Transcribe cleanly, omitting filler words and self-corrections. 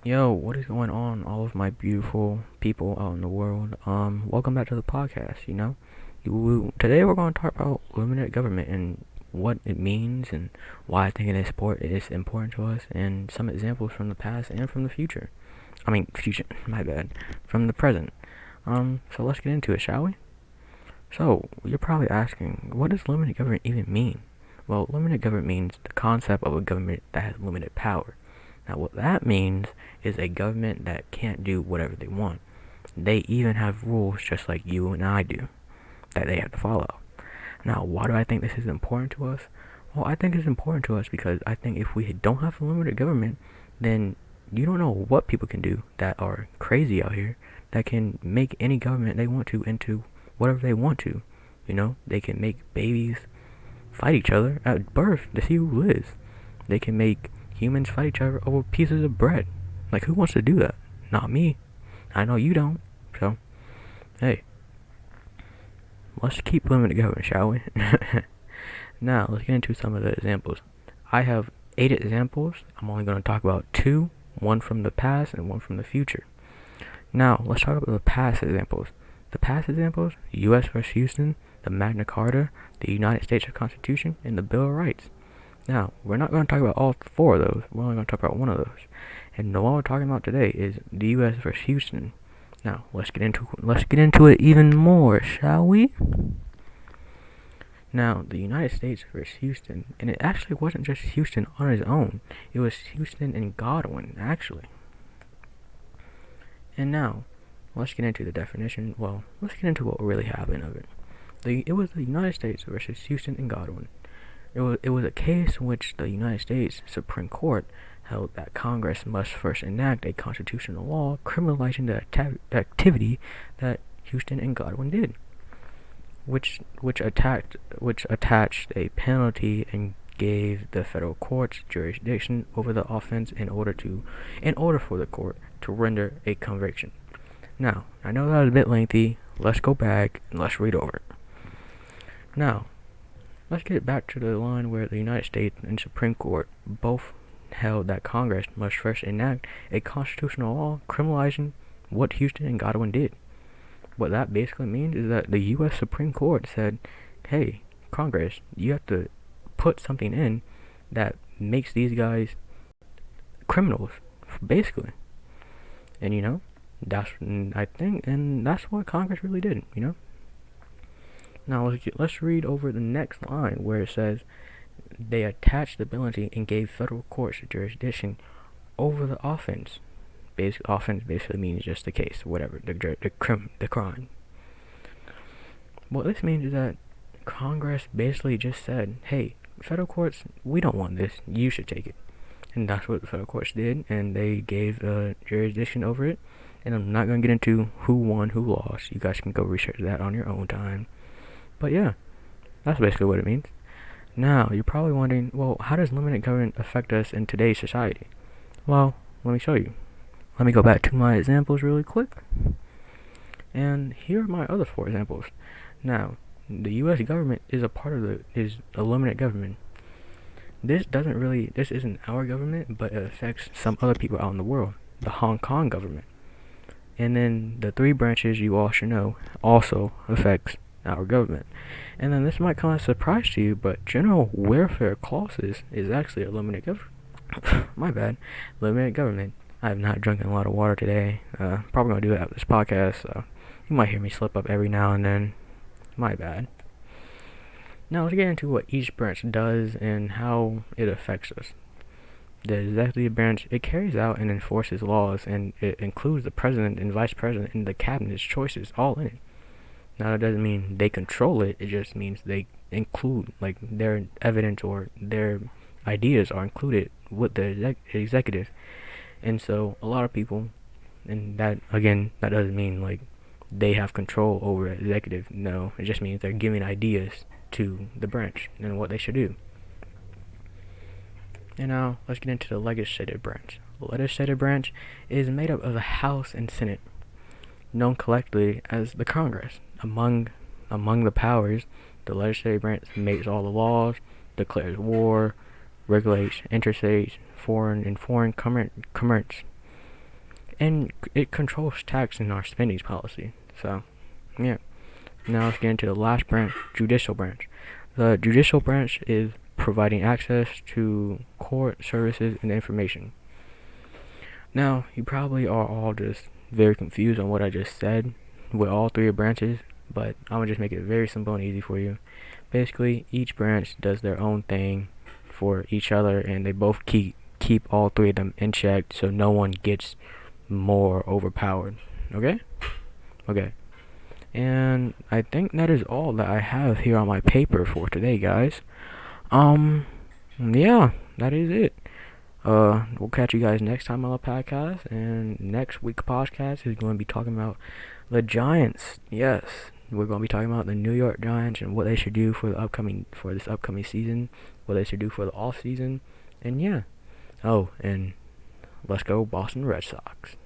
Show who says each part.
Speaker 1: Yo, what is going on, all of my beautiful people out in the world? Welcome back to the podcast. Today we're going to talk about limited government and what it means and why I think it is important to us, and some examples from the past and from the future. Future, my bad, from the present. So let's get into it, shall we? So you're probably asking, what does limited government even mean? Well, limited government means the concept of a government that has limited power. Now, what that means is a government that can't do whatever they want. They even have rules just like you and I do that they have to follow. Now, why do I think this is important to us? Well, I think it's important to us because I think if we don't have a limited government, then you don't know what people can do that are crazy out here that can make any government they want to into whatever they want to. They can make babies fight each other at birth to see who lives. They can make humans fight each other over pieces of bread. Like, who wants to do that? Not me. I know you don't. So, hey, let's keep limited going, shall we? Now, let's get into some of the examples. I have 8 examples. I'm only going to talk about 2, one from the past and one from the future. Now, let's talk about the past examples. The past examples: U.S. vs. Houston, the Magna Carta, the United States Constitution, and the Bill of Rights. Now, we're not going to talk about all 4 of those. We're only going to talk about one of those. And the one we're talking about today is the U.S. vs. Houston. Now, let's get into it even more, shall we? Now, the United States versus Houston, and it actually wasn't just Houston on its own. It was Houston and Godwin, actually. And now, let's get into the definition. Well, let's get into what really happened of it. It was the United States versus Houston and Godwin. It was a case in which the United States Supreme Court held that Congress must first enact a constitutional law criminalizing the activity that Houston and Godwin did, which attached a penalty and gave the federal courts jurisdiction over the offense in order for the court to render a conviction. Now, I know that was a bit lengthy. Let's go back and let's read over it. Now, let's get back to the line where the United States and Supreme Court both held that Congress must first enact a constitutional law criminalizing what Houston and Godwin did. What that basically means is that the U.S. Supreme Court said, hey, Congress, you have to put something in that makes these guys criminals, basically. And that's what Congress really did. Now let's read over the next line where it says they attached the penalty and gave federal courts jurisdiction over the offense. Offense basically means just the case, whatever, the crime. What this means is that Congress basically just said, hey, federal courts, we don't want this, you should take it. And that's what the federal courts did, and they gave jurisdiction over it. And I'm not going to get into who won, who lost. You guys can go research that on your own time. But yeah, that's basically what it means. Now, you're probably wondering, well, how does limited government affect us in today's society? Well, let me show you. Let me go back to my examples really quick. And here are my other 4 examples. Now, the U.S. government is a limited government. This isn't our government, but it affects some other people out in the world. The Hong Kong government. And then the 3 branches you all should know also affects our government. And then this might come as a surprise to you, but general welfare clauses is actually a limited government. My bad. Limited government. I have not drunk a lot of water today. Probably gonna do it after this podcast, so you might hear me slip up every now and then. My bad. Now let's get into what each branch does and how it affects us. The executive branch, it carries out and enforces laws, and it includes the president and vice president and the cabinet's choices all in it. Now that doesn't mean they control it, it just means they include, like, their evidence or their ideas are included with the executive. And so a lot of people, and that doesn't mean like they have control over the executive. No, it just means they're giving ideas to the branch and what they should do. And now let's get into the legislative branch. The legislative branch is made up of the House and Senate, known collectively as the Congress. Among the powers, the legislative branch makes all the laws, declares war, regulates interstate, foreign commerce, and it controls tax in our spending policy. So, yeah. Now let's get into the last branch, judicial branch. The judicial branch is providing access to court services and information. Now, you probably are all just very confused on what I just said with all three branches, but I'm gonna just make it very simple and easy for you. Basically, each branch does their own thing for each other, and they both keep all three of them in check, so no one gets more overpowered. Okay? Okay. And I think that is all that I have here on my paper for today, guys. Yeah, that is it. We'll catch you guys next time on the podcast, and next week's podcast is going to be talking about the Giants. Yes, we're going to be talking about the New York Giants and what they should do for this upcoming season, what they should do for the off season, and yeah. Oh, and let's go Boston Red Sox.